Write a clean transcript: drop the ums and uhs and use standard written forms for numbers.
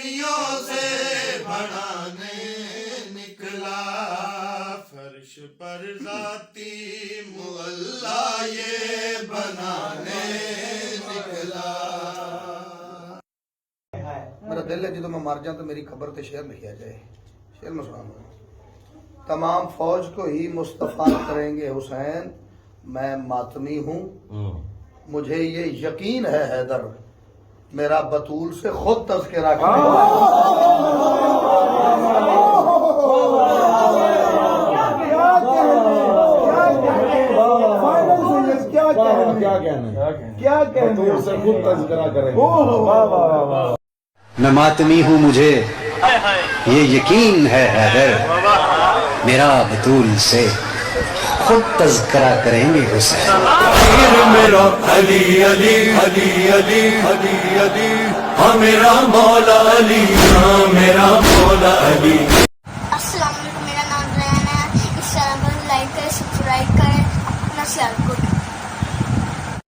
کلیوں سے بڑھانے نکلا، فرش پر ذاتی معلا یہ بنانے نکلا۔ میرا دل ہے جدو میں مر جاؤں تو میری قبر تے شعر لکھیا جائے، شعر میں سنا دوں۔ تمام فوج کو ہی مصطفیٰ کریں گے حسین، میں ماتمی ہوں مجھے یہ یقین ہے حیدر، میرا بطول سے خود تذکرہ کریں گے۔ کیا بطول سے خود تذکرہ کریں گے۔ میں ماتمی ہوں مجھے یہ یقین ہے حیدر، میرا بطول سے خود تذکرہ کریں گے حسین۔ میرا علی علی علی علی علی علی، ہاں میرا مولا علی، ہاں میرا مولا علی۔ السلام علیکم، میرا نام ریان ہے۔ اس چینل کو لائک کریں، سبسکرائب کریں، اپنا خیال کریں۔